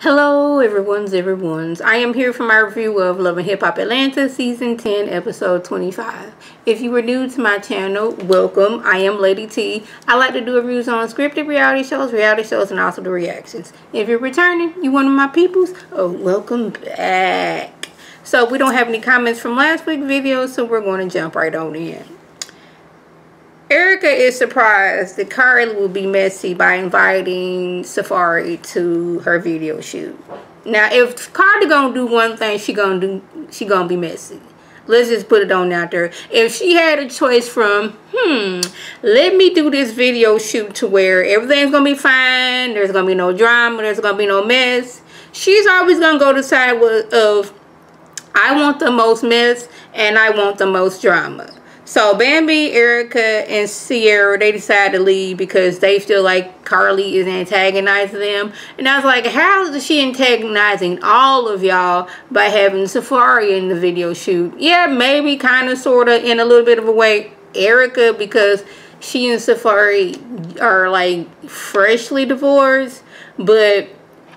Hello everyone's. I am here for my review of Love and Hip Hop Atlanta Season 10 Episode 25. If you are new to my channel, welcome. I am Lady T. I like to do reviews on scripted reality shows, and also the reactions. If you're returning, you one of my peoples, oh, welcome back. So we don't have any comments from last week's video, so we're going to jump right on in. Erica is surprised that Carly will be messy by inviting Safari to her video shoot. Now, if Carly gonna do one thing, she gonna be messy. Let's just put it on out there. If she had a choice from, let me do this video shoot to where everything's gonna be fine, there's gonna be no drama, there's gonna be no mess, she's always gonna go the side of, I want the most mess and I want the most drama. So Bambi, Erica, and Sierra, they decide to leave because they feel like Carly is antagonizing them. And I was like, how is she antagonizing all of y'all by having Safari in the video shoot? Yeah, maybe, kind of, sort of, in a little bit of a way, Erica, because she and Safari are like freshly divorced. But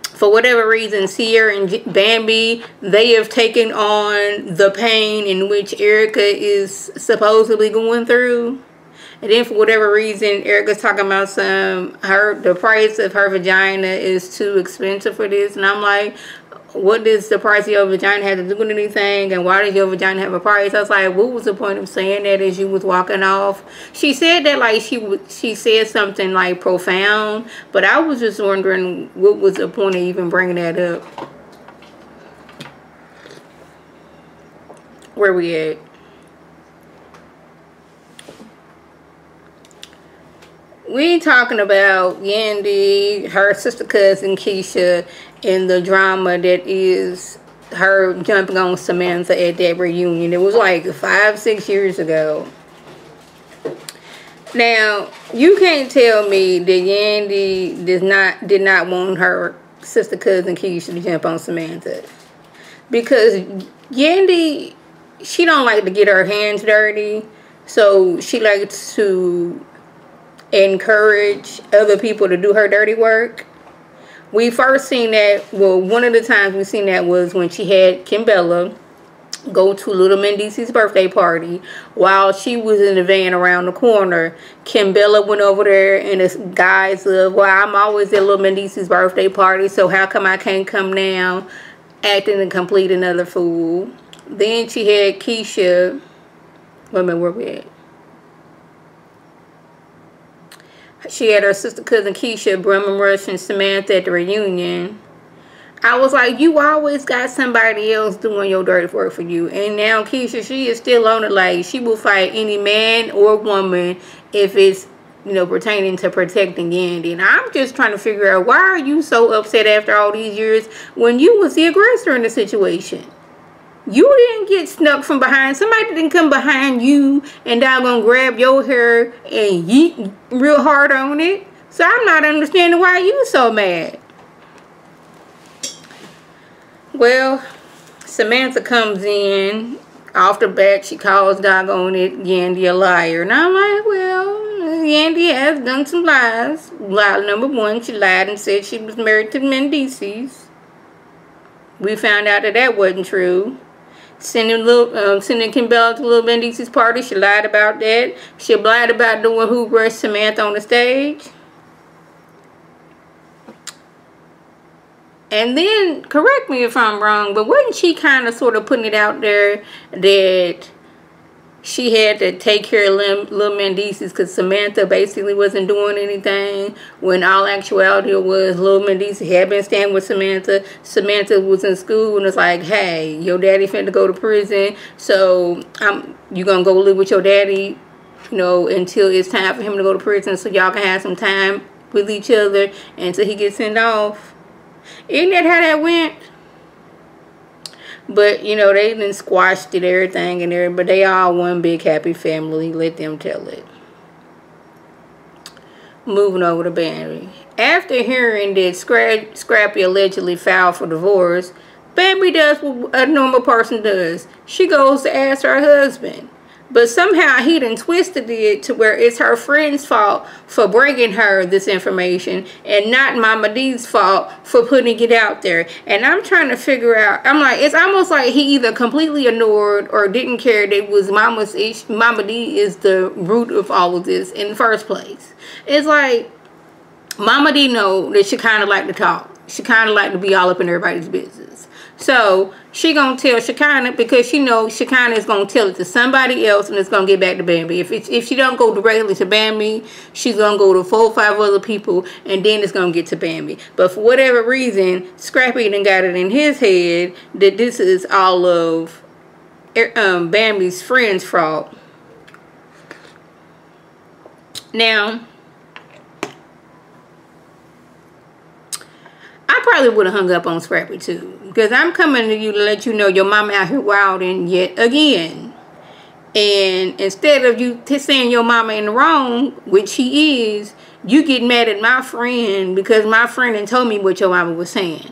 for whatever reason, Sierra and Bambi, they have taken on the pain in which Erica is supposedly going through. And then for whatever reason, Erica's talking about the price of her vagina is too expensive for this. And I'm like, what does the price of your vagina have to do with anything? And why does your vagina have a price? I was like, what was the point of saying that as you was walking off? She said that like she said something like profound, but I was just wondering what was the point of even bringing that up. Where we at? We talking about Yandy, her sister cousin Keisha, and the drama that is her jumping on Samantha at that reunion. It was like 5-6 years ago. Now, you can't tell me that Yandy did not want her sister cousin Keisha to jump on Samantha. Because Yandy, she don't like to get her hands dirty. So she likes to encourage other people to do her dirty work. We first seen that, well, one of the times we seen that was when she had Kimbella go to Little Mendici's birthday party. While she was in the van around the corner, Kimbella went over there in this guise of, well, I'm always at Little Mendici's birthday party, so how come I can't come now? Acting a complete another fool. Then she had Keisha. Wait a minute, where we at? She had her sister cousin Keisha, Brum Rush, and Samantha at the reunion. I was like, you always got somebody else doing your dirty work for you. And now Keisha, she is still on it. Like, she will fight any man or woman if it's, you know, pertaining to protecting Yandy. And I'm just trying to figure out, why are you so upset after all these years when you was the aggressor in the situation? You didn't get snuck from behind. Somebody didn't come behind you and gonna grab your hair and yeet real hard on it. So I'm not understanding why you so mad. Well, Samantha comes in. Off the bat, she calls doggone it Yandy a liar. And I'm like, well, Yandy has done some lies. Lie number one, she lied and said she was married to Mendici's. We found out that that wasn't true. Sending Kimbella to Little Mendici's party, she lied about that. She lied about doing Who Rushed Samantha on the stage. And then, correct me if I'm wrong, but wasn't she kind of sort of putting it out there that she had to take care of Little Mendici's because Samantha basically wasn't doing anything, when all actuality was Little Mendici had been staying with Samantha. Samantha was in school and it's like, hey, your daddy finna go to prison, so you gonna go live with your daddy, you know, until it's time for him to go to prison so y'all can have some time with each other until he gets sent off. Isn't that how that went? But, you know, they done squashed it, everything and everything. But they all one big happy family. Let them tell it. Moving over to Bambi. After hearing that Scrappy allegedly filed for divorce, Bambi does what a normal person does. She goes to ask her husband. But somehow he done twisted it to where it's her friend's fault for bringing her this information and not Mama D's fault for putting it out there. And I'm trying to figure out, I'm like, it's almost like he either completely ignored or didn't care that it was Mama D is the root of all of this in the first place. It's like, Mama D know that she kind of like to talk. She kind of like to be all up in everybody's business. So she gonna tell Shekinah because she knows Shekinah is gonna tell it to somebody else and it's gonna get back to Bambi. If she don't go directly to Bambi, she's gonna go to 4 or 5 other people and then it's gonna get to Bambi. But for whatever reason, Scrappy done got it in his head that this is all of Bambi's friend's fault. Now, I probably would have hung up on Scrappy too. Because I'm coming to you to let you know your mama out here wilding yet again. And instead of you saying your mama in the wrong, which she is, you get mad at my friend because my friend had told me what your mama was saying.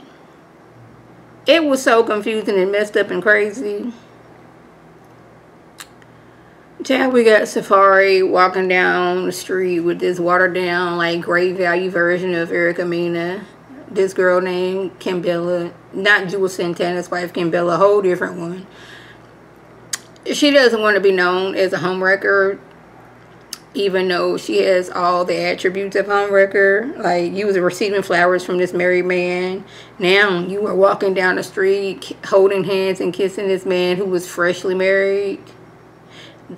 It was so confusing and messed up and crazy. Child, we got Safari walking down the street with this watered down, like, great value version of Erica Mena. This girl named Kimbella, not Jewel Santana's wife, Kimbella, a whole different one. She doesn't want to be known as a homewrecker, even though she has all the attributes of homewrecker. Like, you was receiving flowers from this married man. Now you are walking down the street, holding hands and kissing this man who was freshly married.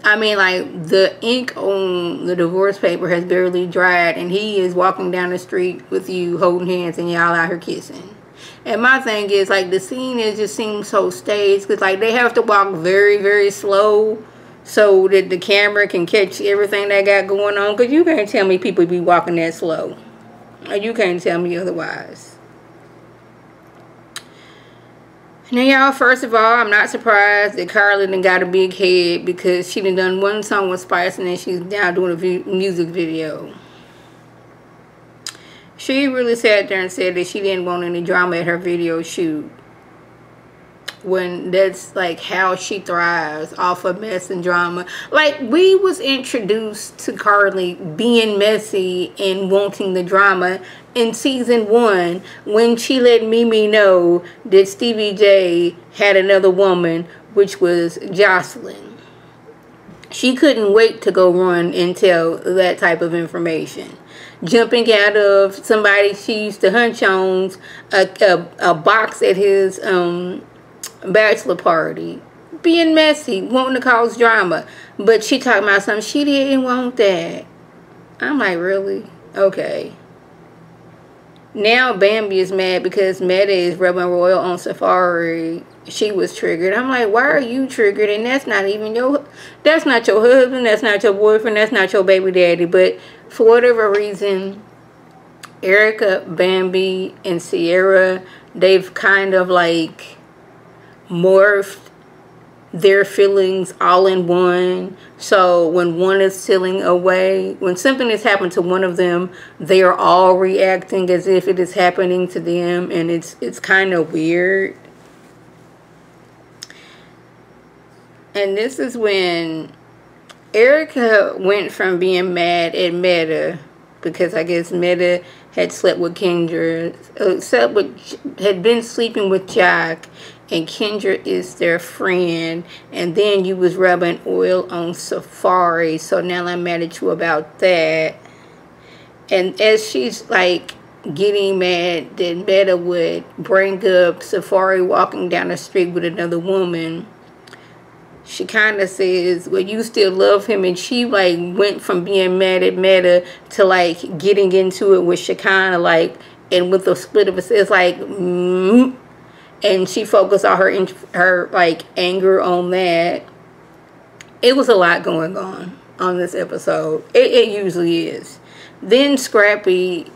I mean, like, the ink on the divorce paper has barely dried, and he is walking down the street with you, holding hands, and y'all out here kissing. And my thing is, like, the scene just seems so staged, because, like, they have to walk very, very slow so that the camera can catch everything they got going on, because you can't tell me people be walking that slow. Or you can't tell me otherwise. Now, y'all, first of all, I'm not surprised that Carly done got a big head because she done one song with Spice and then she's now doing a music video. She really sat there and said that she didn't want any drama at her video shoot. When that's, like, how she thrives, off of mess and drama. Like, we was introduced to Carly being messy and wanting the drama in season 1 when she let Mimi know that Stevie J had another woman, which was Jocelyn. She couldn't wait to go run and tell that type of information. Jumping out of somebody she used to hunch on, a box at his bachelor party, being messy, wanting to cause drama, but she talking about something she didn't want that. I'm like, really? Okay. Now Bambi is mad because Meta is rubbing Royal on Safari. She was triggered. I'm like, why are you triggered? And that's not even that's not your husband, that's not your boyfriend, that's not your baby daddy. But for whatever reason, Erica, Bambi, and Sierra, they've kind of, like, morphed their feelings all in one. So when one is stealing away, when something has happened to one of them, they are all reacting as if it is happening to them, and it's kind of weird. And this is when Erica went from being mad at Meta because I guess Meta had slept with Kendra, had been sleeping with Jack, and Kendra is their friend, and then you was rubbing oil on Safari, so now I'm mad at you about that. And as she's, like, getting mad that Meta would bring up Safari walking down the street with another woman, she kind of says, well, you still love him. And she, like, went from being mad at Meta to, like, getting into it with Shekinah, like, and with the split of it, it's like, and she focused on her like, anger on that. It was a lot going on this episode. It usually is. Then Scrappy,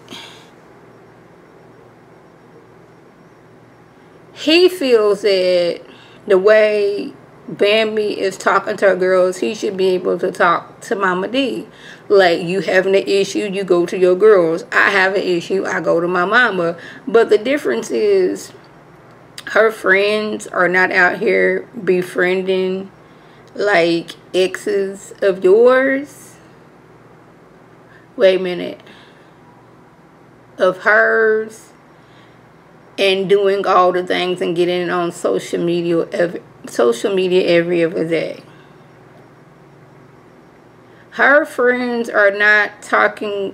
he feels that the way Bambi is talking to her girls, he should be able to talk to Mama D. Like, you having an issue, you go to your girls. I have an issue, I go to my mama. But the difference is, her friends are not out here befriending, like, exes of yours. Wait a minute. Of hers. And doing all the things and getting on social media every other day. Her friends are not taking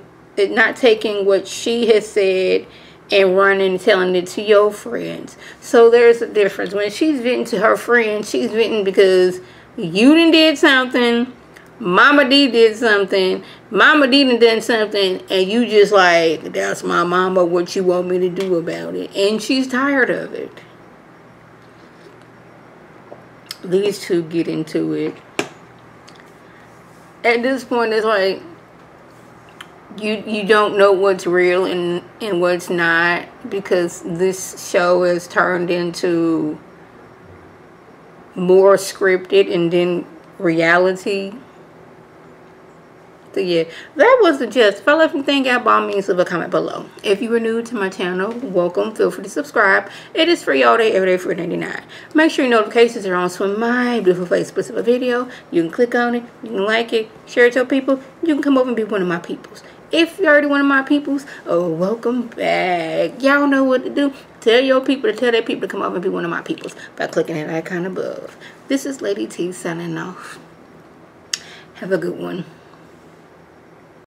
what she has said and running and telling it to your friends. So there's a difference. When she's venting to her friends, she's venting because you did something, Mama D did something, Mama D done something, and you just like, that's my mama, what you want me to do about it? And she's tired of it. These two get into it. At this point, it's like, you don't know what's real and what's not, because this show has turned into more scripted and then reality. So yeah, that was the gist. If I left anything out, by all means, leave a comment below. If you are new to my channel, welcome. Feel free to subscribe. It is free all day, every day, $4.99. Make sure your notifications are on so when my beautiful face puts up a video, you can click on it, you can like it, share it to people, you can come over and be one of my peoples. If you're already one of my peoples, oh, welcome back. Y'all know what to do. Tell your people to tell their people to come over and be one of my peoples by clicking that icon above. This is Lady T signing off. Have a good one.